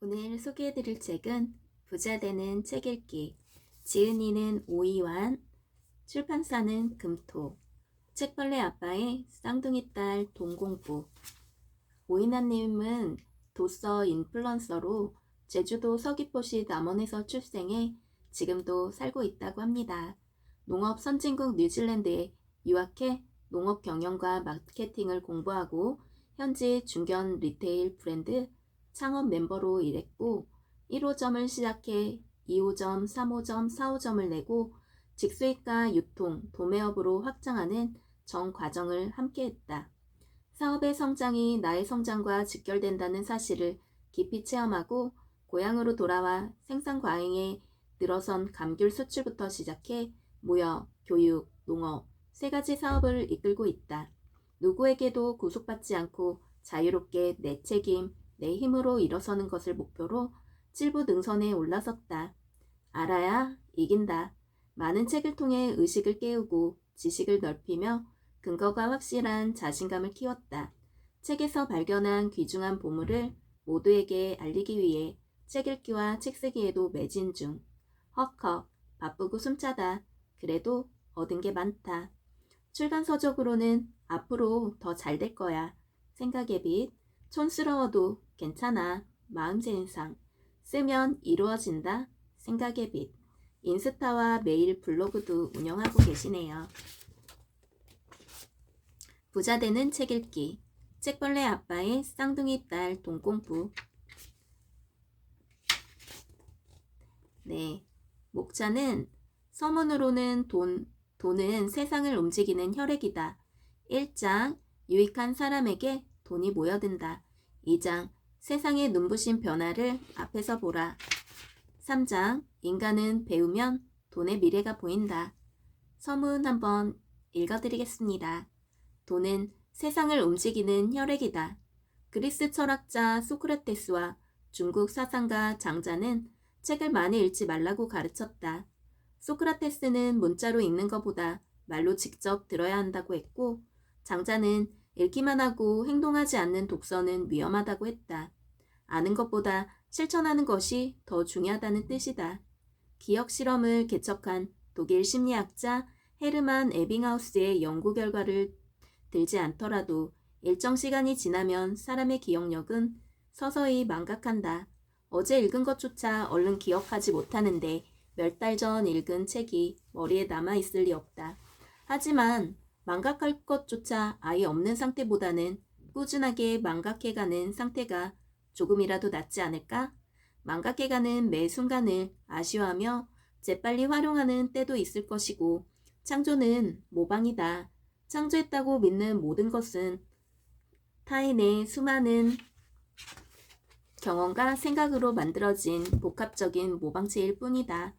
오늘 소개해드릴 책은 부자 되는 책 읽기. 지은이는 오이완, 출판사는 금토, 책벌레 아빠의 쌍둥이 딸 동공부. 오이나님은 도서 인플루언서로 제주도 서귀포시 남원에서 출생해 지금도 살고 있다고 합니다. 농업 선진국 뉴질랜드에 유학해 농업 경영과 마케팅을 공부하고 현재 중견 리테일 브랜드 창업 멤버로 일했고 1호점을 시작해 2호점, 3호점, 4호점을 내고 직수입과 유통, 도매업으로 확장하는 전 과정을 함께했다. 사업의 성장이 나의 성장과 직결된다는 사실을 깊이 체험하고 고향으로 돌아와 생산 과잉에 늘어선 감귤 수출부터 시작해 무역, 교육, 농업, 3가지 사업을 이끌고 있다. 누구에게도 구속받지 않고 자유롭게 내 책임, 내 힘으로 일어서는 것을 목표로 칠부 능선에 올라섰다. 알아야 이긴다. 많은 책을 통해 의식을 깨우고 지식을 넓히며 근거가 확실한 자신감을 키웠다. 책에서 발견한 귀중한 보물을 모두에게 알리기 위해 책 읽기와 책 쓰기에도 매진 중. 헉헉, 바쁘고 숨차다. 그래도 얻은 게 많다. 출간 서적으로는 앞으로 더 잘 될 거야. 생각의 빛, 촌스러워도 괜찮아. 마음 세상. 쓰면 이루어진다. 생각의 빛. 인스타와 매일 블로그도 운영하고 계시네요. 부자 되는 책 읽기. 책벌레 아빠의 쌍둥이 딸 동공부. 네. 목차는 서문으로는 돈은 세상을 움직이는 혈액이다. 1장, 유익한 사람에게 돈이 모여든다. 2장, 세상의 눈부신 변화를 앞에서 보라. 3장, 인간은 배우면 돈의 미래가 보인다. 서문 한번 읽어드리겠습니다. 돈은 세상을 움직이는 혈액이다. 그리스 철학자 소크라테스와 중국 사상가 장자는 책을 많이 읽지 말라고 가르쳤다. 소크라테스는 문자로 읽는 것보다 말로 직접 들어야 한다고 했고, 장자는 읽기만 하고 행동하지 않는 독서는 위험하다고 했다. 아는 것보다 실천하는 것이 더 중요하다는 뜻이다. 기억 실험을 개척한 독일 심리학자 헤르만 에빙하우스의 연구 결과를 들지 않더라도 일정 시간이 지나면 사람의 기억력은 서서히 망각한다. 어제 읽은 것조차 얼른 기억하지 못하는데 몇 달 전 읽은 책이 머리에 남아있을 리 없다. 하지만 망각할 것조차 아예 없는 상태보다는 꾸준하게 망각해가는 상태가 조금이라도 낫지 않을까? 망각해가는 매 순간을 아쉬워하며 재빨리 활용하는 때도 있을 것이고, 창조는 모방이다. 창조했다고 믿는 모든 것은 타인의 수많은 경험과 생각으로 만들어진 복합적인 모방체일 뿐이다.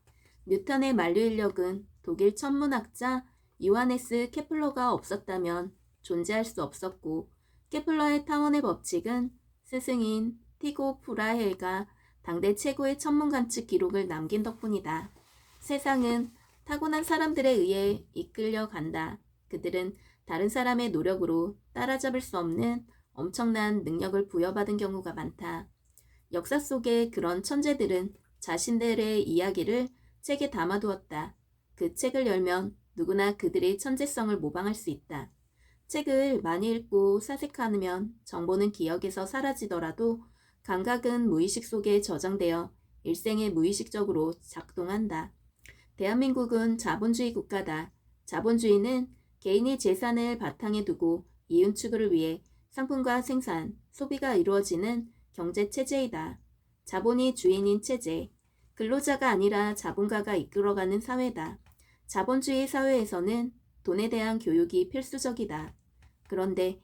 뉴턴의 만류인력은 독일 천문학자 요하네스 케플러가 없었다면 존재할 수 없었고, 케플러의 타원의 법칙은 스승인 티고 브라헬가 당대 최고의 천문 관측 기록을 남긴 덕분이다. 세상은 타고난 사람들에 의해 이끌려 간다. 그들은 다른 사람의 노력으로 따라잡을 수 없는 엄청난 능력을 부여받은 경우가 많다. 역사 속의 그런 천재들은 자신들의 이야기를 책에 담아두었다. 그 책을 열면 누구나 그들의 천재성을 모방할 수 있다. 책을 많이 읽고 사색하면 정보는 기억에서 사라지더라도 감각은 무의식 속에 저장되어 일생에 무의식적으로 작동한다. 대한민국은 자본주의 국가다. 자본주의는 개인의 재산을 바탕에 두고 이윤 추구를 위해 상품과 생산, 소비가 이루어지는 경제체제이다. 자본이 주인인 체제, 근로자가 아니라 자본가가 이끌어가는 사회다. 자본주의 사회에서는 돈에 대한 교육이 필수적이다. 그런데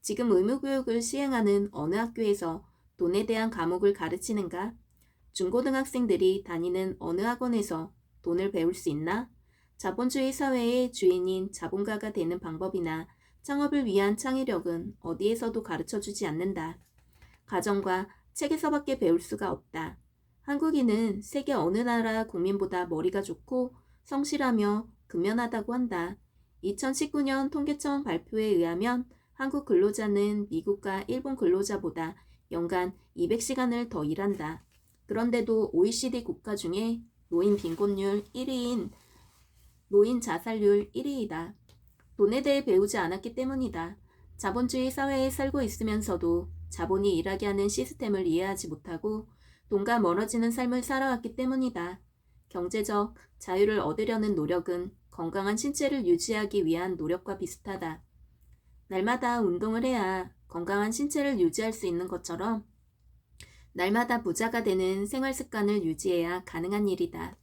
지금 의무교육을 시행하는 어느 학교에서 돈에 대한 과목을 가르치는가? 중고등학생들이 다니는 어느 학원에서 돈을 배울 수 있나? 자본주의 사회의 주인인 자본가가 되는 방법이나 창업을 위한 창의력은 어디에서도 가르쳐주지 않는다. 가정과 책에서밖에 배울 수가 없다. 한국인은 세계 어느 나라 국민보다 머리가 좋고 성실하며 근면하다고 한다. 2019년 통계청 발표에 의하면 한국 근로자는 미국과 일본 근로자보다 연간 200시간을 더 일한다. 그런데도 OECD 국가 중에 노인 빈곤율 1위인 노인 자살률 1위이다. 돈에 대해 배우지 않았기 때문이다. 자본주의 사회에 살고 있으면서도 자본이 일하게 하는 시스템을 이해하지 못하고 돈과 멀어지는 삶을 살아왔기 때문이다. 경제적 자유를 얻으려는 노력은 건강한 신체를 유지하기 위한 노력과 비슷하다. 날마다 운동을 해야 건강한 신체를 유지할 수 있는 것처럼 날마다 부자가 되는 생활 습관을 유지해야 가능한 일이다.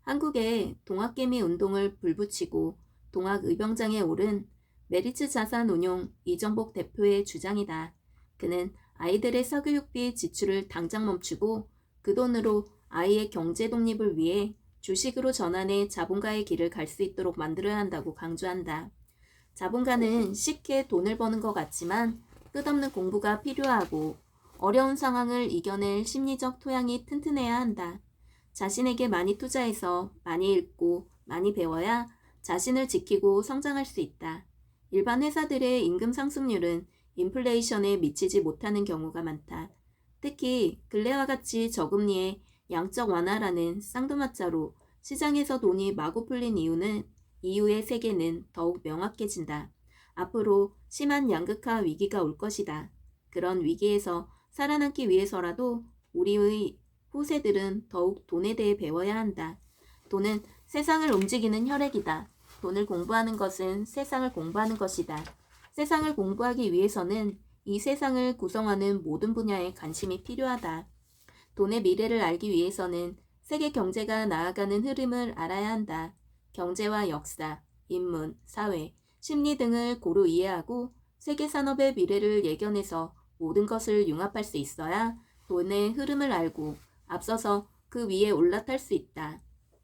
한국의 동학개미 운동을 불붙이고 동학의병장에 오른 메리츠 자산운용 이정복 대표의 주장이다. 그는 아이들의 사교육비 지출을 당장 멈추고 그 돈으로 아이의 경제 독립을 위해 주식으로 전환해 자본가의 길을 갈 수 있도록 만들어야 한다고 강조한다. 자본가는 쉽게 돈을 버는 것 같지만 끝없는 공부가 필요하고 어려운 상황을 이겨낼 심리적 토양이 튼튼해야 한다. 자신에게 많이 투자해서 많이 읽고 많이 배워야 자신을 지키고 성장할 수 있다. 일반 회사들의 임금 상승률은 인플레이션에 미치지 못하는 경우가 많다. 특히 근래와 같이 저금리의 양적 완화라는 쌍두마짜로 시장에서 돈이 마구 풀린 이후의 세계는 더욱 명확해진다. 앞으로 심한 양극화 위기가 올 것이다. 그런 위기에서 살아남기 위해서라도 우리의 후세들은 더욱 돈에 대해 배워야 한다. 돈은 세상을 움직이는 혈액이다. 돈을 공부하는 것은 세상을 공부하는 것이다. 세상을 공부하기 위해서는 이 세상을 구성하는 모든 분야에 관심이 필요하다. 돈의 미래를 알기 위해서는 세계 경제가 나아가는 흐름을 알아야 한다. 경제와 역사, 인문, 사회, 심리 등을 고루 이해하고 세계 산업의 미래를 예견해서 모든 것을 융합할 수 있어야 돈의 흐름을 알고 앞서서 그 위에 올라탈 수 있다.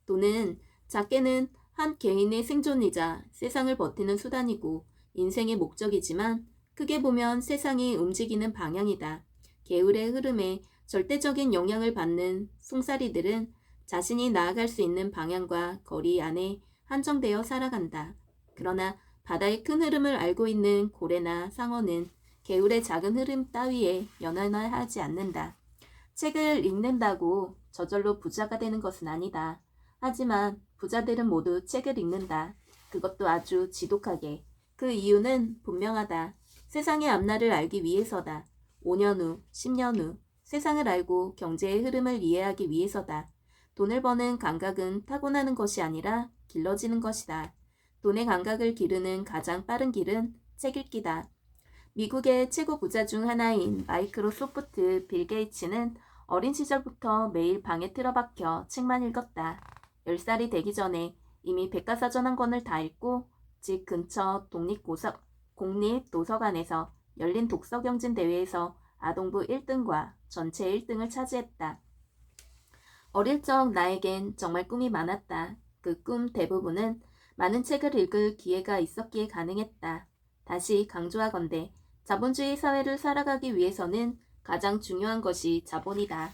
돈은 작게는 한 개인의 생존이자 세상을 버티는 수단이고 인생의 목적이지만 크게 보면 세상이 움직이는 방향이다. 계율의 흐름에 절대적인 영향을 받는 송사리들은 자신이 나아갈 수 있는 방향과 거리 안에 한정되어 살아간다. 그러나 바다의 큰 흐름을 알고 있는 고래나 상어는 계율의 작은 흐름 따위에 연연하지 않는다. 책을 읽는다고 저절로 부자가 되는 것은 아니다. 하지만 부자들은 모두 책을 읽는다. 그것도 아주 지독하게. 그 이유는 분명하다. 세상의 앞날을 알기 위해서다. 5년 후, 10년 후 세상을 알고 경제의 흐름을 이해하기 위해서다. 돈을 버는 감각은 타고나는 것이 아니라 길러지는 것이다. 돈의 감각을 기르는 가장 빠른 길은 책 읽기다. 미국의 최고 부자 중 하나인 마이크로소프트 빌 게이츠는 어린 시절부터 매일 방에 틀어박혀 책만 읽었다. 10살이 되기 전에 이미 백과사전 한 권을 다 읽고 집 근처 공립도서관에서 열린 독서경진 대회에서 아동부 1등과 전체 1등을 차지했다. 어릴 적 나에겐 정말 꿈이 많았다. 그 꿈 대부분은 많은 책을 읽을 기회가 있었기에 가능했다. 다시 강조하건대 자본주의 사회를 살아가기 위해서는 가장 중요한 것이 자본이다.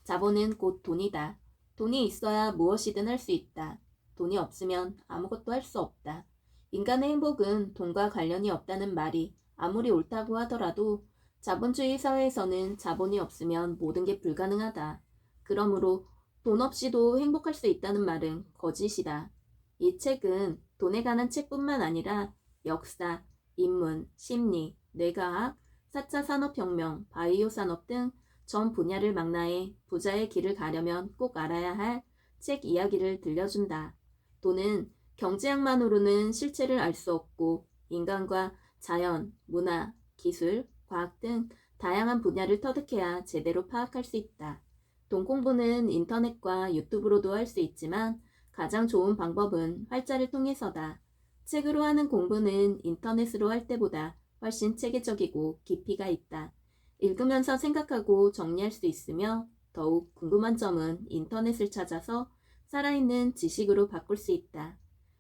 자본은 곧 돈이다. 돈이 있어야 무엇이든 할 수 있다. 돈이 없으면 아무것도 할 수 없다. 인간의 행복은 돈과 관련이 없다는 말이 아무리 옳다고 하더라도 자본주의 사회에서는 자본이 없으면 모든 게 불가능하다. 그러므로 돈 없이도 행복할 수 있다는 말은 거짓이다. 이 책은 돈에 관한 책뿐만 아니라 역사, 인문, 심리, 뇌과학, 4차 산업혁명, 바이오 산업 등 전 분야를 망라해 부자의 길을 가려면 꼭 알아야 할 책 이야기를 들려준다. 돈은 경제학만으로는 실체를 알 수 없고 인간과 자연, 문화, 기술, 과학 등 다양한 분야를 터득해야 제대로 파악할 수 있다. 돈 공부는 인터넷과 유튜브로도 할 수 있지만 가장 좋은 방법은 활자를 통해서다. 책으로 하는 공부는 인터넷으로 할 때보다 훨씬 체계적이고 깊이가 있다. 읽으면서 생각하고 정리할 수 있으며 더욱 궁금한 점은 인터넷을 찾아서 살아있는 지식으로 바꿀 수 있다.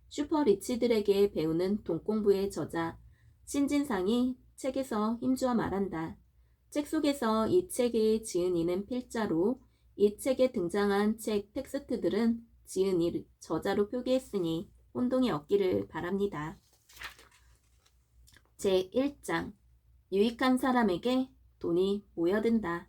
슈퍼리치들에게 배우는 돈 공부의 저자 신진상이 책에서 힘주어 말한다. 책 속에서 이 책에 지은 이는 필자로 이 책에 등장한 책 텍스트들은 지은 이 저자로 표기했으니 혼동이 없기를 바랍니다. 제1장 유익한 사람에게 돈이 모여든다.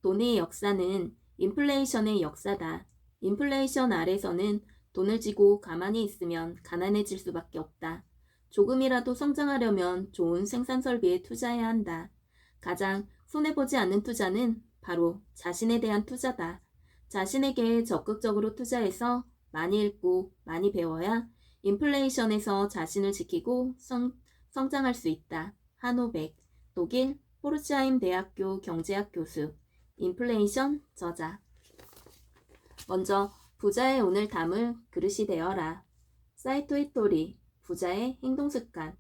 돈의 역사는 인플레이션의 역사다. 인플레이션 아래서는 돈을 쥐고 가만히 있으면 가난해질 수밖에 없다. 조금이라도 성장하려면 좋은 생산 설비에 투자해야 한다. 가장 손해보지 않는 투자는 바로 자신에 대한 투자다. 자신에게 적극적으로 투자해서 많이 읽고 많이 배워야 인플레이션에서 자신을 지키고 성장할 수 있다. 한오백, 독일 포르츠하임 대학교 경제학 교수, 인플레이션 저자. 먼저 부자의 운을 담을 그릇이 되어라. 사이토 히토리, 부자의 행동습관.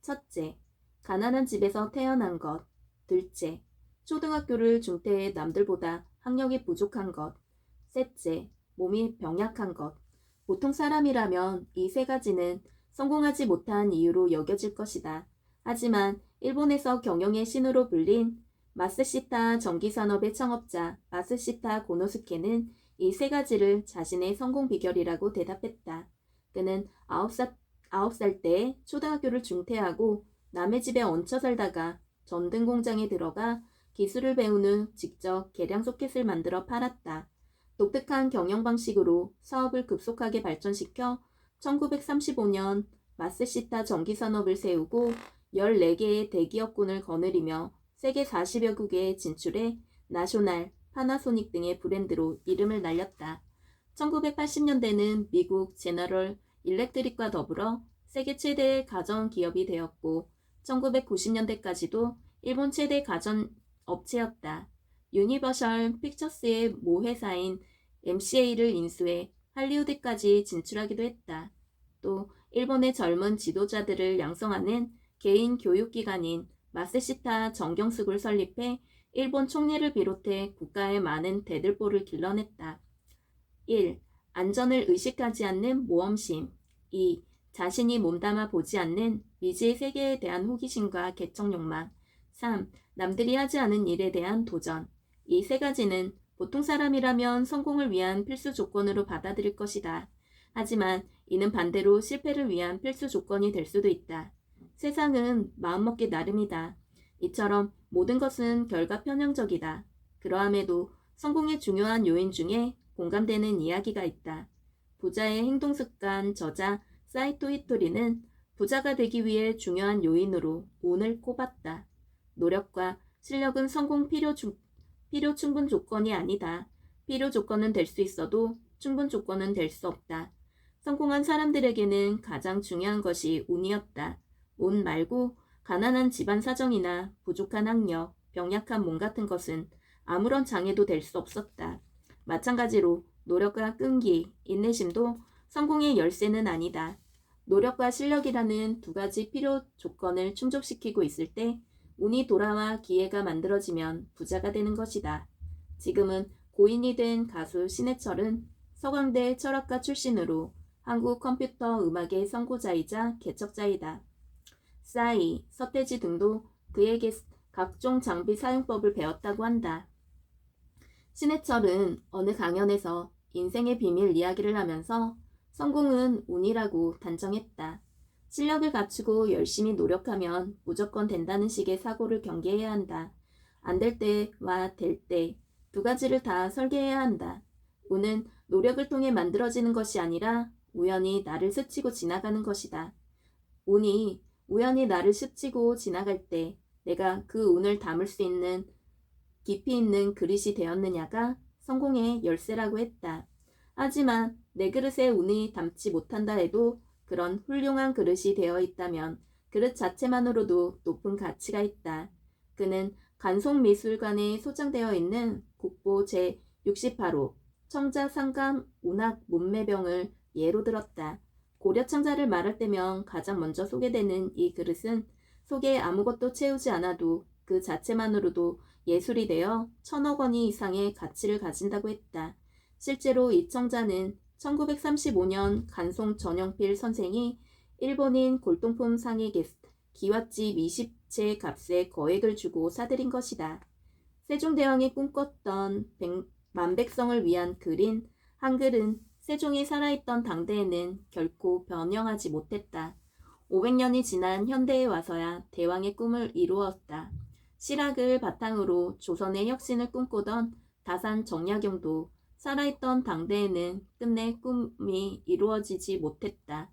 첫째, 가난한 집에서 태어난 것. 둘째, 초등학교를 중퇴해 남들보다 학력이 부족한 것. 셋째, 몸이 병약한 것. 보통 사람이라면 이 세 가지는 성공하지 못한 이유로 여겨질 것이다. 하지만 일본에서 경영의 신으로 불린 마쓰시타 전기산업의 창업자 마쓰시타 고노스케는 이 세 가지를 자신의 성공 비결이라고 대답했다. 그는 9살 때 초등학교를 중퇴하고 남의 집에 얹혀 살다가 전등 공장에 들어가 기술을 배운 후 직접 계량 소켓을 만들어 팔았다. 독특한 경영 방식으로 사업을 급속하게 발전시켜 1935년 마쓰시타 전기산업을 세우고 14개의 대기업군을 거느리며 세계 40여 국에 진출해 나쇼날, 파나소닉 등의 브랜드로 이름을 날렸다. 1980년대는 미국 제너럴 일렉트릭과 더불어 세계 최대의 가전기업이 되었고 1990년대까지도 일본 최대 가전업체였다. 유니버셜 픽처스의 모 회사인 MCA를 인수해 할리우드까지 진출하기도 했다. 또 일본의 젊은 지도자들을 양성하는 개인 교육기관인 마쓰시타 정경숙을 설립해 일본 총리를 비롯해 국가의 많은 대들보를 길러냈다. 1. 안전을 의식하지 않는 모험심. 2. 자신이 몸담아 보지 않는 미지의 세계에 대한 호기심과 개척욕망. 3. 남들이 하지 않은 일에 대한 도전. 이 세 가지는 보통 사람이라면 성공을 위한 필수 조건으로 받아들일 것이다. 하지만 이는 반대로 실패를 위한 필수 조건이 될 수도 있다. 세상은 마음먹기 나름이다. 이처럼 모든 것은 결과 편향적이다. 그러함에도 성공의 중요한 요인 중에 공감되는 이야기가 있다. 부자의 행동습관 저자 사이토 히토리는 부자가 되기 위해 중요한 요인으로 운을 꼽았다. 노력과 실력은 성공 필요 충분 조건이 아니다. 필요 조건은 될 수 있어도 충분 조건은 될 수 없다. 성공한 사람들에게는 가장 중요한 것이 운이었다. 운 말고 가난한 집안 사정이나 부족한 학력, 병약한 몸 같은 것은 아무런 장애도 될 수 없었다. 마찬가지로 노력과 끈기, 인내심도 성공의 열쇠는 아니다. 노력과 실력이라는 두 가지 필요 조건을 충족시키고 있을 때 운이 돌아와 기회가 만들어지면 부자가 되는 것이다. 지금은 고인이 된 가수 신해철은 서강대 철학과 출신으로 한국 컴퓨터 음악의 선구자이자 개척자이다. 싸이, 서태지 등도 그에게 각종 장비 사용법을 배웠다고 한다. 신해철은 어느 강연에서 인생의 비밀 이야기를 하면서 성공은 운이라고 단정했다. 실력을 갖추고 열심히 노력하면 무조건 된다는 식의 사고를 경계해야 한다. 안 될 때와 될 때 두 가지를 다 설계해야 한다. 운은 노력을 통해 만들어지는 것이 아니라 우연히 나를 스치고 지나가는 것이다. 운이 우연히 나를 스치고 지나갈 때 내가 그 운을 담을 수 있는 깊이 있는 그릇이 되었느냐가 성공의 열쇠라고 했다. 하지만 내 그릇에 운이 담지 못한다 해도 그런 훌륭한 그릇이 되어 있다면 그릇 자체만으로도 높은 가치가 있다. 그는 간송미술관에 소장되어 있는 국보 제68호 청자상감 운학 문매병을 예로 들었다. 고려 청자를 말할 때면 가장 먼저 소개되는 이 그릇은 속에 아무것도 채우지 않아도 그 자체만으로도 예술이 되어 1,000억 원이 이상의 가치를 가진다고 했다. 실제로 이 청자는 1935년 간송 전영필 선생이 일본인 골동품 상의 기왓집 20채 값에 거액을 주고 사들인 것이다. 세종대왕이 꿈꿨던 만백성을 위한 글인 한글은 세종이 살아있던 당대에는 결코 변형하지 못했다. 500년이 지난 현대에 와서야 대왕의 꿈을 이루었다. 실학을 바탕으로 조선의 혁신을 꿈꾸던 다산 정약용도 살아있던 당대에는 끝내 꿈이 이루어지지 못했다.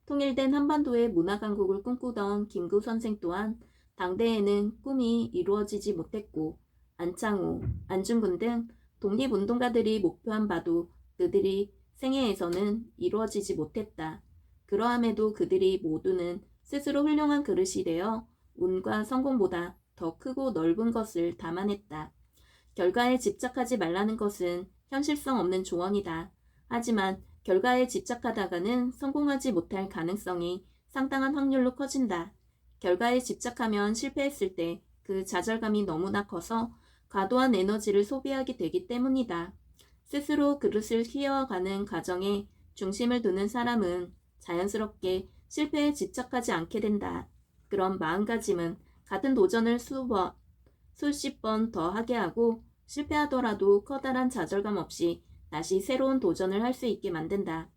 통일된 한반도의 문화강국을 꿈꾸던 김구 선생 또한 당대에는 꿈이 이루어지지 못했고, 안창호, 안중근 등 독립운동가들이 목표한 바도 그들이 생애에서는 이루어지지 못했다. 그러함에도 그들이 모두는 스스로 훌륭한 그릇이 되어 운과 성공보다 더 크고 넓은 것을 담아냈다. 결과에 집착하지 말라는 것은 현실성 없는 조언이다. 하지만 결과에 집착하다가는 성공하지 못할 가능성이 상당한 확률로 커진다. 결과에 집착하면 실패했을 때 그 좌절감이 너무나 커서 과도한 에너지를 소비하게 되기 때문이다. 스스로 그릇을 키워가는 과정에 중심을 두는 사람은 자연스럽게 실패에 집착하지 않게 된다. 그런 마음가짐은 같은 도전을 수십 번 더 하게 하고 실패하더라도 커다란 좌절감 없이 다시 새로운 도전을 할 수 있게 만든다.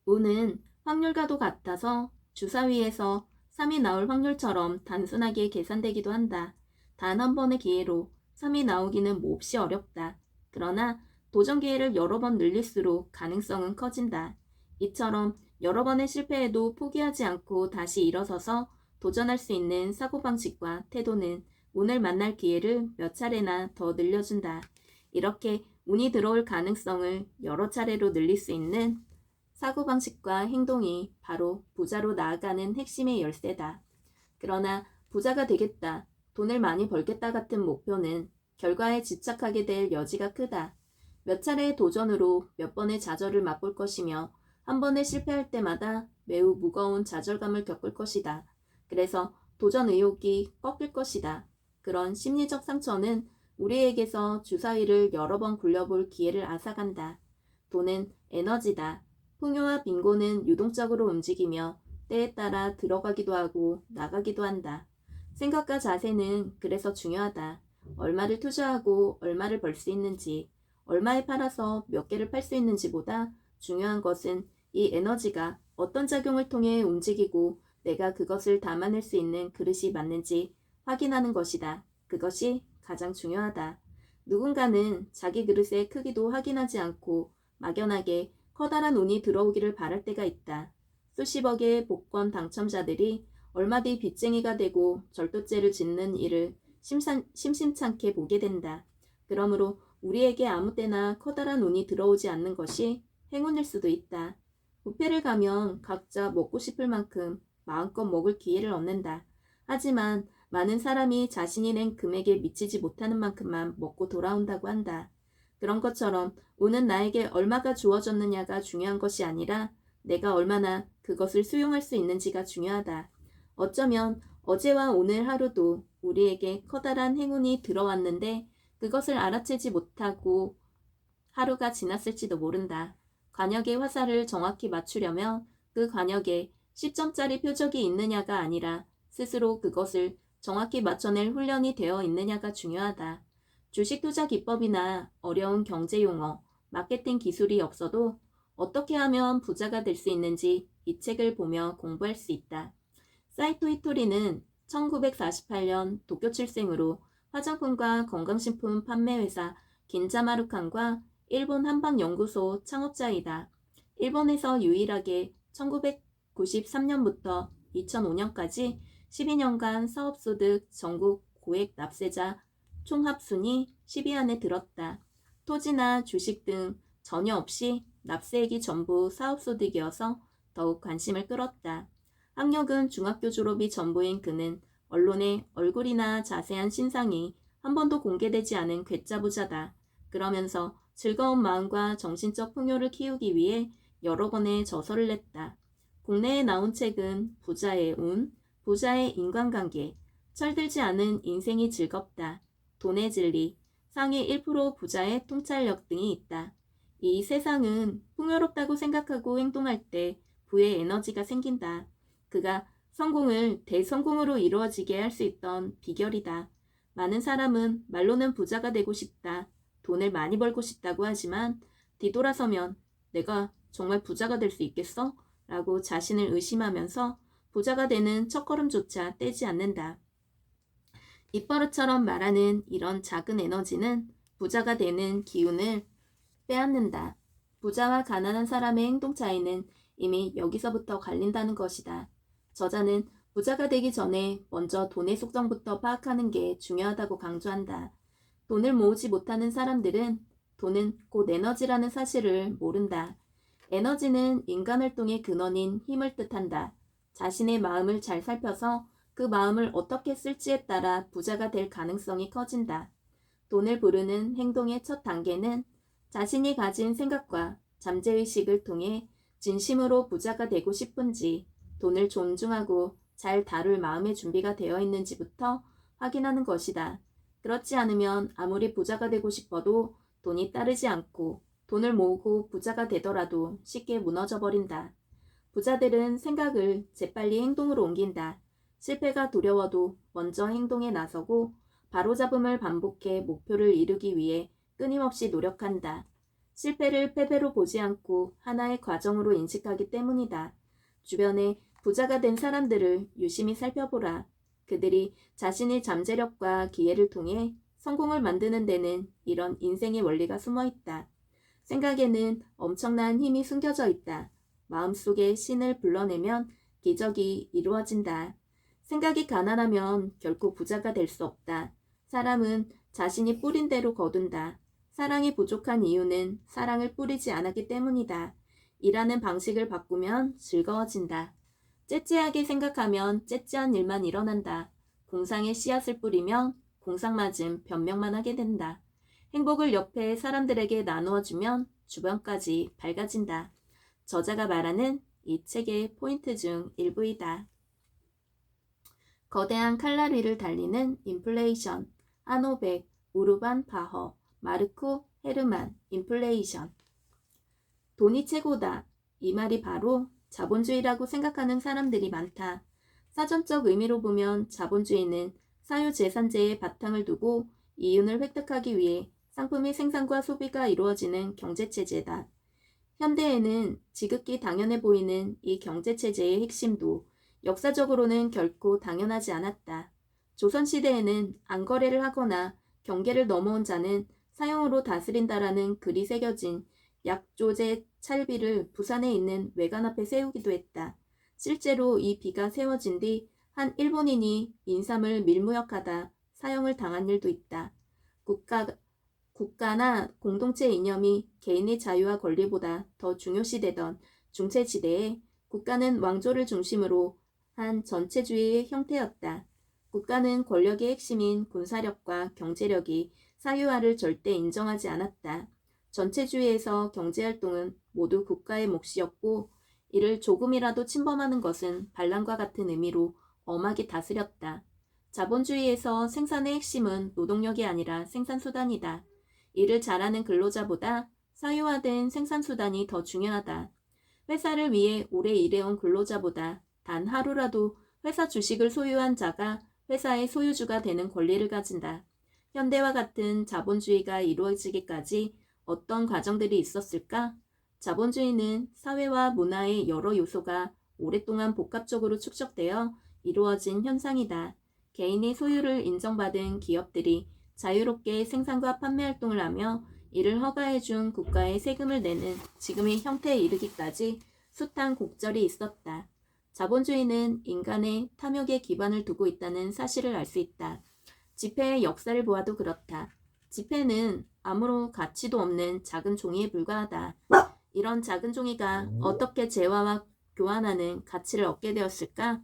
운은 확률과도 같아서 주사위에서 3이 나올 확률처럼 단순하게 계산되기도 한다. 단 한 번의 기회로 3이 나오기는 몹시 어렵다. 그러나 도전 기회를 여러 번 늘릴수록 가능성은 커진다. 이처럼 여러 번의 실패에도 포기하지 않고 다시 일어서서 도전할 수 있는 사고방식과 태도는 운을 만날 기회를 몇 차례나 더 늘려준다. 이렇게 운이 들어올 가능성을 여러 차례로 늘릴 수 있는 사고방식과 행동이 바로 부자로 나아가는 핵심의 열쇠다. 그러나 부자가 되겠다, 돈을 많이 벌겠다 같은 목표는 결과에 집착하게 될 여지가 크다. 몇 차례의 도전으로 몇 번의 좌절을 맛볼 것이며 한 번에 실패할 때마다 매우 무거운 좌절감을 겪을 것이다. 그래서 도전 의욕이 꺾일 것이다. 그런 심리적 상처는 우리에게서 주사위를 여러 번 굴려볼 기회를 앗아간다. 돈은 에너지다. 풍요와 빈곤은 유동적으로 움직이며 때에 따라 들어가기도 하고 나가기도 한다. 생각과 자세는 그래서 중요하다. 얼마를 투자하고 얼마를 벌 수 있는지, 얼마에 팔아서 몇 개를 팔 수 있는지보다 중요한 것은 이 에너지가 어떤 작용을 통해 움직이고 내가 그것을 담아낼 수 있는 그릇이 맞는지 확인하는 것이다. 그것이 가장 중요하다. 누군가는 자기 그릇의 크기도 확인하지 않고 막연하게 커다란 운이 들어오기를 바랄 때가 있다. 수십억의 복권 당첨자들이 얼마 뒤 빚쟁이가 되고 절도죄를 짓는 일을 심심찮게 보게 된다. 그러므로 우리에게 아무 때나 커다란 운이 들어오지 않는 것이 행운일 수도 있다. 뷔페를 가면 각자 먹고 싶을 만큼 마음껏 먹을 기회를 얻는다. 하지만 많은 사람이 자신이 낸 금액에 미치지 못하는 만큼만 먹고 돌아온다고 한다. 그런 것처럼 운은 나에게 얼마가 주어졌느냐가 중요한 것이 아니라 내가 얼마나 그것을 수용할 수 있는지가 중요하다. 어쩌면 어제와 오늘 하루도 우리에게 커다란 행운이 들어왔는데 그것을 알아채지 못하고 하루가 지났을지도 모른다. 관역의 화살을 정확히 맞추려면 그 관역에 시점짜리 표적이 있느냐가 아니라 스스로 그것을 정확히 맞춰낼 훈련이 되어 있느냐가 중요하다. 주식 투자 기법이나 어려운 경제 용어, 마케팅 기술이 없어도 어떻게 하면 부자가 될 수 있는지 이 책을 보며 공부할 수 있다. 사이토 히토리는 1948년 도쿄 출생으로 화장품과 건강식품 판매회사 긴자마루칸과 일본 한방연구소 창업자이다. 일본에서 유일하게 1993년부터 2005년까지 12년간 사업소득 전국 고액 납세자 총합순위 10위 안에 들었다. 토지나 주식 등 전혀 없이 납세액이 전부 사업소득이어서 더욱 관심을 끌었다. 학력은 중학교 졸업이 전부인 그는 언론에 얼굴이나 자세한 신상이 한 번도 공개되지 않은 괴짜부자다. 그러면서 즐거운 마음과 정신적 풍요를 키우기 위해 여러 권의 저서를 냈다. 국내에 나온 책은 부자의 운, 부자의 인간관계, 철들지 않은 인생이 즐겁다, 돈의 진리, 상위 1% 부자의 통찰력 등이 있다. 이 세상은 풍요롭다고 생각하고 행동할 때 부의 에너지가 생긴다. 그가 성공을 대성공으로 이루어지게 할 수 있던 비결이다. 많은 사람은 말로는 부자가 되고 싶다, 돈을 많이 벌고 싶다고 하지만 뒤돌아서면 내가 정말 부자가 될 수 있겠어? 라고 자신을 의심하면서 부자가 되는 첫걸음조차 떼지 않는다. 입버릇처럼 말하는 이런 작은 에너지는 부자가 되는 기운을 빼앗는다. 부자와 가난한 사람의 행동 차이는 이미 여기서부터 갈린다는 것이다. 저자는 부자가 되기 전에 먼저 돈의 속성부터 파악하는 게 중요하다고 강조한다. 돈을 모으지 못하는 사람들은 돈은 곧 에너지라는 사실을 모른다. 에너지는 인간 활동의 근원인 힘을 뜻한다. 자신의 마음을 잘 살펴서 그 마음을 어떻게 쓸지에 따라 부자가 될 가능성이 커진다. 돈을 부르는 행동의 첫 단계는 자신이 가진 생각과 잠재의식을 통해 진심으로 부자가 되고 싶은지, 돈을 존중하고 잘 다룰 마음의 준비가 되어 있는지부터 확인하는 것이다. 그렇지 않으면 아무리 부자가 되고 싶어도 돈이 따르지 않고 돈을 모으고 부자가 되더라도 쉽게 무너져 버린다. 부자들은 생각을 재빨리 행동으로 옮긴다. 실패가 두려워도 먼저 행동에 나서고 바로잡음을 반복해 목표를 이루기 위해 끊임없이 노력한다. 실패를 패배로 보지 않고 하나의 과정으로 인식하기 때문이다. 주변에 부자가 된 사람들을 유심히 살펴보라. 그들이 자신의 잠재력과 기회를 통해 성공을 만드는 데는 이런 인생의 원리가 숨어 있다. 생각에는 엄청난 힘이 숨겨져 있다. 마음속에 신을 불러내면 기적이 이루어진다. 생각이 가난하면 결코 부자가 될 수 없다. 사람은 자신이 뿌린 대로 거둔다. 사랑이 부족한 이유는 사랑을 뿌리지 않았기 때문이다. 일하는 방식을 바꾸면 즐거워진다. 째째하게 생각하면 째째한 일만 일어난다. 공상의 씨앗을 뿌리면 공상맞은 변명만 하게 된다. 행복을 옆에 사람들에게 나누어주면 주변까지 밝아진다. 저자가 말하는 이 책의 포인트 중 일부이다. 거대한 칼날위를 달리는 인플레이션. 하노백, 우르반 바허, 마르코 헤르만. 인플레이션. 돈이 최고다. 이 말이 바로 자본주의라고 생각하는 사람들이 많다. 사전적 의미로 보면 자본주의는 사유재산제의 바탕을 두고 이윤을 획득하기 위해 상품의 생산과 소비가 이루어지는 경제체제다. 현대에는 지극히 당연해 보이는 이 경제체제의 핵심도 역사적으로는 결코 당연하지 않았다. 조선시대에는 안거래를 하거나 경계를 넘어온 자는 사형으로 다스린다라는 글이 새겨진 약조제 찰비를 부산에 있는 외관 앞에 세우기도 했다. 실제로 이 비가 세워진 뒤 한 일본인이 인삼을 밀무역하다 사형을 당한 일도 있다. 국가나 공동체 이념이 개인의 자유와 권리보다 더 중요시되던 중세시대에 국가는 왕조를 중심으로 한 전체주의의 형태였다. 국가는 권력의 핵심인 군사력과 경제력이 사유화를 절대 인정하지 않았다. 전체주의에서 경제활동은 모두 국가의 몫이었고 이를 조금이라도 침범하는 것은 반란과 같은 의미로 엄하게 다스렸다. 자본주의에서 생산의 핵심은 노동력이 아니라 생산수단이다. 일을 잘하는 근로자보다 사유화된 생산수단이 더 중요하다. 회사를 위해 오래 일해온 근로자보다 단 하루라도 회사 주식을 소유한 자가 회사의 소유주가 되는 권리를 가진다. 현대와 같은 자본주의가 이루어지기까지 어떤 과정들이 있었을까? 자본주의는 사회와 문화의 여러 요소가 오랫동안 복합적으로 축적되어 이루어진 현상이다. 개인의 소유를 인정받은 기업들이 자유롭게 생산과 판매 활동을 하며 이를 허가해준 국가에 세금을 내는 지금의 형태에 이르기까지 숱한 곡절이 있었다. 자본주의는 인간의 탐욕에 기반을 두고 있다는 사실을 알 수 있다. 지폐의 역사를 보아도 그렇다. 지폐는 아무런 가치도 없는 작은 종이에 불과하다. 이런 작은 종이가 어떻게 재화와 교환하는 가치를 얻게 되었을까?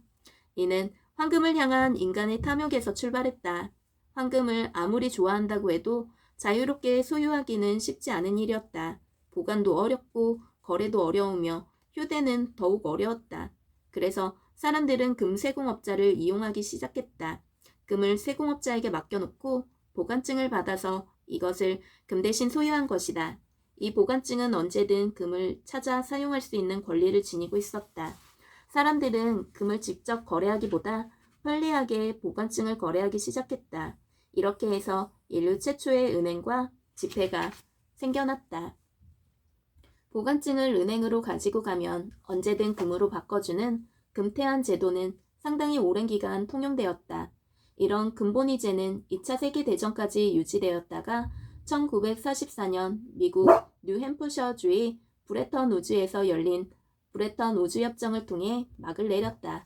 이는 황금을 향한 인간의 탐욕에서 출발했다. 황금을 아무리 좋아한다고 해도 자유롭게 소유하기는 쉽지 않은 일이었다. 보관도 어렵고 거래도 어려우며 휴대는 더욱 어려웠다. 그래서 사람들은 금 세공업자를 이용하기 시작했다. 금을 세공업자에게 맡겨놓고 보관증을 받아서 이것을 금 대신 소유한 것이다. 이 보관증은 언제든 금을 찾아 사용할 수 있는 권리를 지니고 있었다. 사람들은 금을 직접 거래하기보다 편리하게 보관증을 거래하기 시작했다. 이렇게 해서 인류 최초의 은행과 지폐가 생겨났다. 보관증을 은행으로 가지고 가면 언제든 금으로 바꿔주는 금태환 제도는 상당히 오랜 기간 통용되었다. 이런 근본이제는 2차 세계대전까지 유지되었다가 1944년 미국 뉴햄프셔주의 브레턴 우즈에서 열린 브레턴 우즈 협정을 통해 막을 내렸다.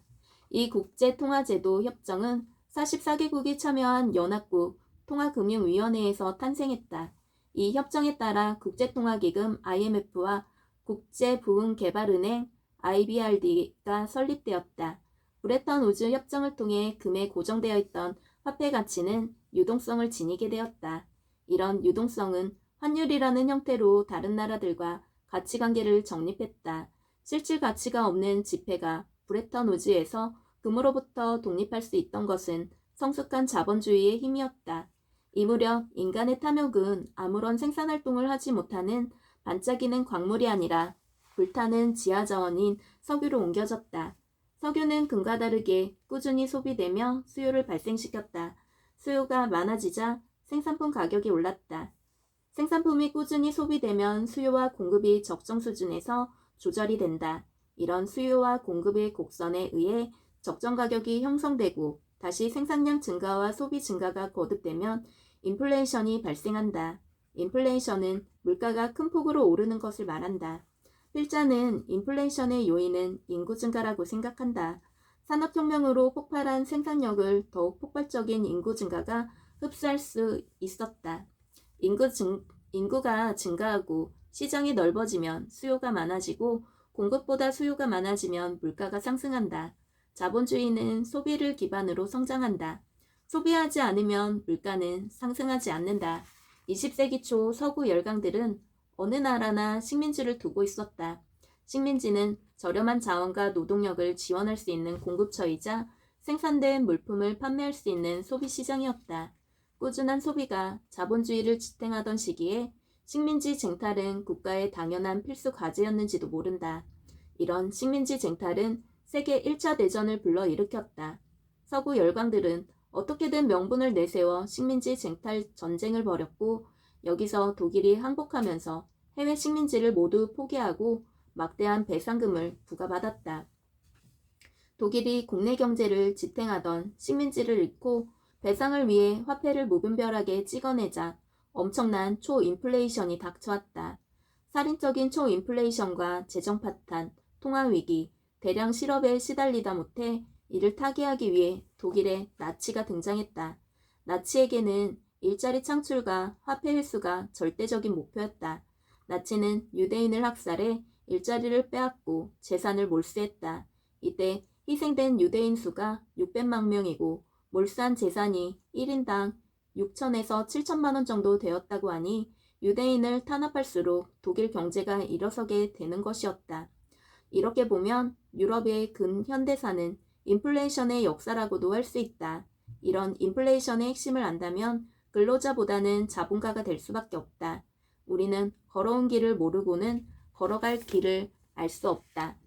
이 국제통화제도 협정은 44개국이 참여한 연합국 통화금융위원회에서 탄생했다. 이 협정에 따라 국제통화기금 IMF와 국제부흥개발은행 IBRD가 설립되었다. 브레턴 우즈 협정을 통해 금에 고정되어 있던 화폐 가치는 유동성을 지니게 되었다. 이런 유동성은 환율이라는 형태로 다른 나라들과 가치관계를 정립했다. 실질 가치가 없는 지폐가 브레턴 우즈에서 금으로부터 독립할 수 있던 것은 성숙한 자본주의의 힘이었다. 이 무렵 인간의 탐욕은 아무런 생산활동을 하지 못하는 반짝이는 광물이 아니라 불타는 지하자원인 석유로 옮겨졌다. 석유는 금과 다르게 꾸준히 소비되며 수요를 발생시켰다. 수요가 많아지자 생산품 가격이 올랐다. 생산품이 꾸준히 소비되면 수요와 공급이 적정 수준에서 조절이 된다. 이런 수요와 공급의 곡선에 의해 적정 가격이 형성되고 다시 생산량 증가와 소비 증가가 거듭되면 인플레이션이 발생한다. 인플레이션은 물가가 큰 폭으로 오르는 것을 말한다. 필자는 인플레이션의 요인은 인구 증가라고 생각한다. 산업혁명으로 폭발한 생산력을 더욱 폭발적인 인구 증가가 흡수할 수 있었다. 인구가 증가하고 시장이 넓어지면 수요가 많아지고 공급보다 수요가 많아지면 물가가 상승한다. 자본주의는 소비를 기반으로 성장한다. 소비하지 않으면 물가는 상승하지 않는다. 20세기 초 서구 열강들은 어느 나라나 식민지를 두고 있었다. 식민지는 저렴한 자원과 노동력을 지원할 수 있는 공급처이자 생산된 물품을 판매할 수 있는 소비시장이었다. 꾸준한 소비가 자본주의를 지탱하던 시기에 식민지 쟁탈은 국가의 당연한 필수 과제였는지도 모른다. 이런 식민지 쟁탈은 세계 1차 대전을 불러일으켰다. 서구 열강들은 어떻게든 명분을 내세워 식민지 쟁탈 전쟁을 벌였고 여기서 독일이 항복하면서 해외 식민지를 모두 포기하고 막대한 배상금을 부과받았다. 독일이 국내 경제를 지탱하던 식민지를 잃고 배상을 위해 화폐를 무분별하게 찍어내자 엄청난 초인플레이션이 닥쳐왔다. 살인적인 초인플레이션과 재정 파탄, 통화 위기, 대량 실업에 시달리다 못해 이를 타개하기 위해 독일의 나치가 등장했다. 나치에게는 일자리 창출과 화폐 회수가 절대적인 목표였다. 나치는 유대인을 학살해 일자리를 빼앗고 재산을 몰수했다. 이때 희생된 유대인 수가 600만 명이고 몰수한 재산이 1인당 6천에서 7천만 원 정도 되었다고 하니 유대인을 탄압할수록 독일 경제가 일어서게 되는 것이었다. 이렇게 보면 유럽의 근현대사는 인플레이션의 역사라고도 할 수 있다. 이런 인플레이션의 핵심을 안다면 근로자보다는 자본가가 될 수밖에 없다. 우리는 걸어온 길을 모르고는 걸어갈 길을 알 수 없다.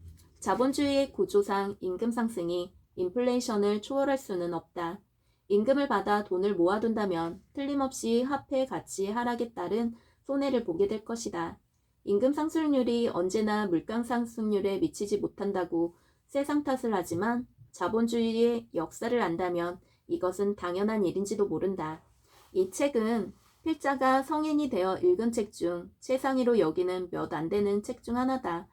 자본주의의 구조상 임금 상승이 인플레이션을 초월할 수는 없다. 임금을 받아 돈을 모아둔다면 틀림없이 화폐 가치 하락에 따른 손해를 보게 될 것이다. 임금 상승률이 언제나 물가 상승률에 미치지 못한다고 세상 탓을 하지만 자본주의의 역사를 안다면 이것은 당연한 일인지도 모른다. 이 책은 필자가 성인이 되어 읽은 책 중 최상위로 여기는 몇 안 되는 책 중 하나다.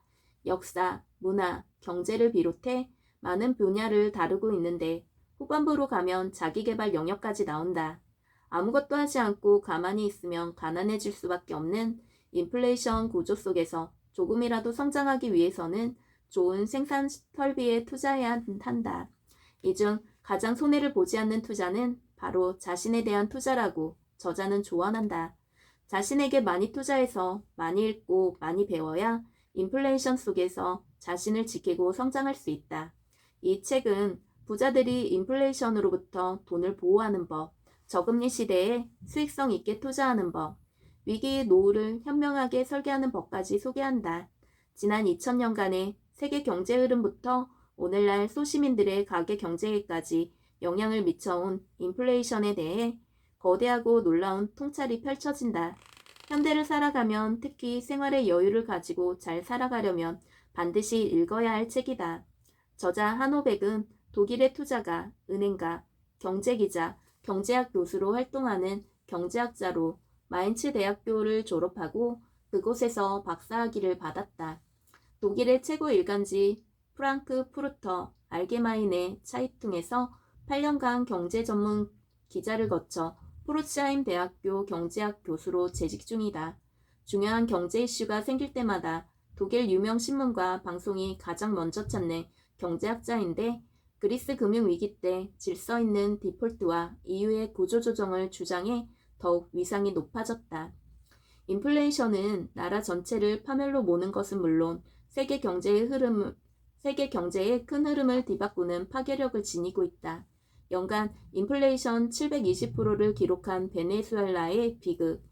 역사, 문화, 경제를 비롯해 많은 분야를 다루고 있는데 후반부로 가면 자기계발 영역까지 나온다. 아무것도 하지 않고 가만히 있으면 가난해질 수밖에 없는 인플레이션 구조 속에서 조금이라도 성장하기 위해서는 좋은 생산 설비에 투자해야 한다. 이 중 가장 손해를 보지 않는 투자는 바로 자신에 대한 투자라고 저자는 조언한다. 자신에게 많이 투자해서 많이 읽고 많이 배워야 인플레이션 속에서 자신을 지키고 성장할 수 있다. 이 책은 부자들이 인플레이션으로부터 돈을 보호하는 법, 저금리 시대에 수익성 있게 투자하는 법, 위기의 노후를 현명하게 설계하는 법까지 소개한다. 지난 2000년간의 세계 경제 흐름부터 오늘날 소시민들의 가계 경제에까지 영향을 미쳐온 인플레이션에 대해 거대하고 놀라운 통찰이 펼쳐진다. 현대를 살아가면 특히 생활의 여유를 가지고 잘 살아가려면 반드시 읽어야 할 책이다. 저자 하노백은 독일의 투자가, 은행가, 경제기자, 경제학 교수로 활동하는 경제학자로 마인츠 대학교를 졸업하고 그곳에서 박사학위를 받았다. 독일의 최고 일간지 프랑크푸르터 알게마인의 차이퉁에서 8년간 경제 전문 기자를 거쳐 포르츠하임 대학교 경제학 교수로 재직 중이다. 중요한 경제 이슈가 생길 때마다 독일 유명 신문과 방송이 가장 먼저 찾는 경제학자인데 그리스 금융위기 때 질서 있는 디폴트와 이후의 구조조정을 주장해 더욱 위상이 높아졌다. 인플레이션은 나라 전체를 파멸로 모는 것은 물론 세계 경제의 큰 흐름을 뒤바꾸는 파괴력을 지니고 있다. 연간 인플레이션 720%를 기록한 베네수엘라의 비극,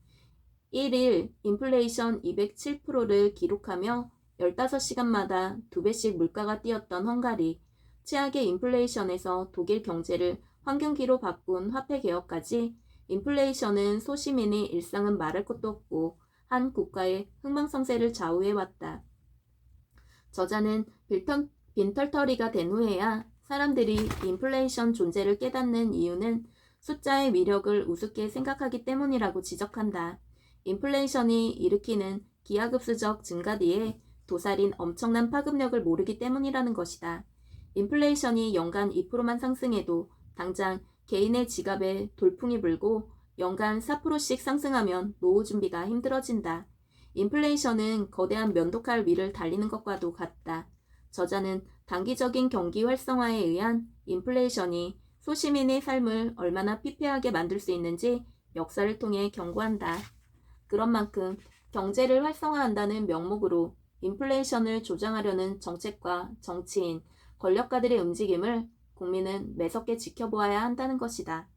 1일 인플레이션 207%를 기록하며 15시간마다 2배씩 물가가 뛰었던 헝가리, 최악의 인플레이션에서 독일 경제를 황금기로 바꾼 화폐개혁까지 인플레이션은 소시민의 일상은 말할 것도 없고 한 국가의 흥망성쇠를 좌우해왔다. 저자는 빈털터리가 된 후에야 사람들이 인플레이션 존재를 깨닫는 이유는 숫자의 위력을 우습게 생각하기 때문이라고 지적한다. 인플레이션이 일으키는 기하급수적 증가 뒤에 도살인 엄청난 파급력을 모르기 때문이라는 것이다. 인플레이션이 연간 2%만 상승해도 당장 개인의 지갑에 돌풍이 불고 연간 4%씩 상승하면 노후 준비가 힘들어진다. 인플레이션은 거대한 면도칼 위를 달리는 것과도 같다. 저자는 단기적인 경기 활성화에 의한 인플레이션이 소시민의 삶을 얼마나 피폐하게 만들 수 있는지 역사를 통해 경고한다. 그런 만큼 경제를 활성화한다는 명목으로 인플레이션을 조장하려는 정책과 정치인, 권력가들의 움직임을 국민은 매섭게 지켜보아야 한다는 것이다.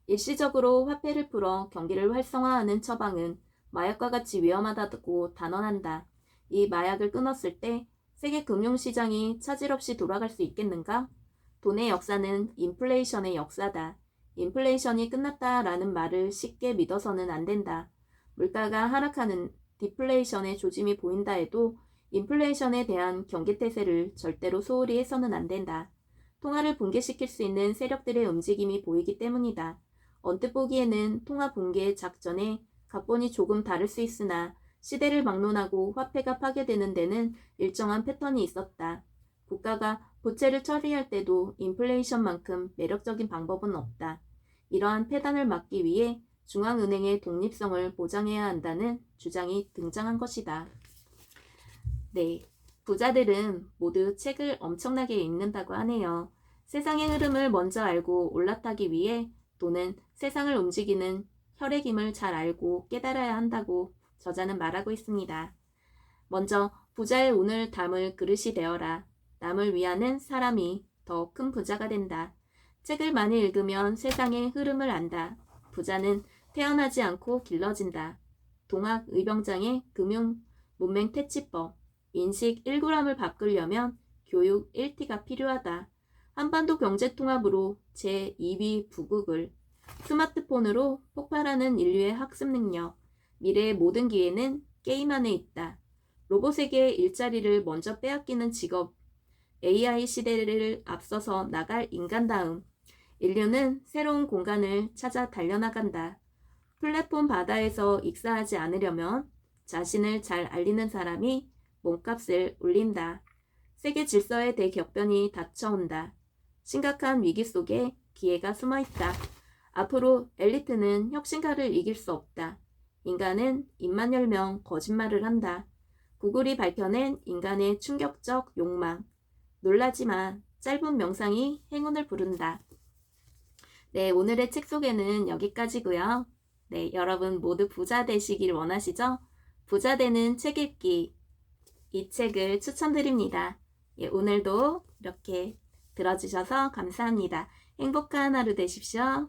일시적으로 화폐를 풀어 경기를 활성화하는 처방은 마약과 같이 위험하다고 단언한다. 이 마약을 끊었을 때 세계 금융시장이 차질 없이 돌아갈 수 있겠는가? 돈의 역사는 인플레이션의 역사다. 인플레이션이 끝났다라는 말을 쉽게 믿어서는 안 된다. 물가가 하락하는 디플레이션의 조짐이 보인다 해도 인플레이션에 대한 경계태세를 절대로 소홀히 해서는 안 된다. 통화를 붕괴시킬 수 있는 세력들의 움직임이 보이기 때문이다. 언뜻 보기에는 통화 붕괴 작전에 각본이 조금 다를 수 있으나 시대를 막론하고 화폐가 파괴되는 데는 일정한 패턴이 있었다. 국가가 부채를 처리할 때도 인플레이션만큼 매력적인 방법은 없다. 이러한 폐단을 막기 위해 중앙은행의 독립성을 보장해야 한다는 주장이 등장한 것이다. 네, 부자들은 모두 책을 엄청나게 읽는다고 하네요. 세상의 흐름을 먼저 알고 올라타기 위해 또는 세상을 움직이는 혈액임을 잘 알고 깨달아야 한다고 저자는 말하고 있습니다. 먼저 부자의 운을 담을 그릇이 되어라. 남을 위하는 사람이 더 큰 부자가 된다. 책을 많이 읽으면 세상의 흐름을 안다. 부자는 태어나지 않고 길러진다. 동학 의병장의 금융 문맹 퇴치법. 인식 1g을 바꾸려면 교육 1T가 필요하다. 한반도 경제통합으로 제2위 부국을 스마트폰으로 폭발하는 인류의 학습 능력. 미래의 모든 기회는 게임 안에 있다. 로봇에게 일자리를 먼저 빼앗기는 직업. AI 시대를 앞서서 나갈 인간다움. 인류는 새로운 공간을 찾아 달려나간다. 플랫폼 바다에서 익사하지 않으려면 자신을 잘 알리는 사람이 몸값을 올린다. 세계 질서의 대격변이 닥쳐온다. 심각한 위기 속에 기회가 숨어있다. 앞으로 엘리트는 혁신가를 이길 수 없다. 인간은 입만 열면 거짓말을 한다. 구글이 밝혀낸 인간의 충격적 욕망. 놀라지 마. 짧은 명상이 행운을 부른다. 네, 오늘의 책 소개는 여기까지고요. 네, 여러분 모두 부자 되시길 원하시죠? 부자 되는 책 읽기. 이 책을 추천드립니다. 예, 오늘도 이렇게 들어주셔서 감사합니다. 행복한 하루 되십시오.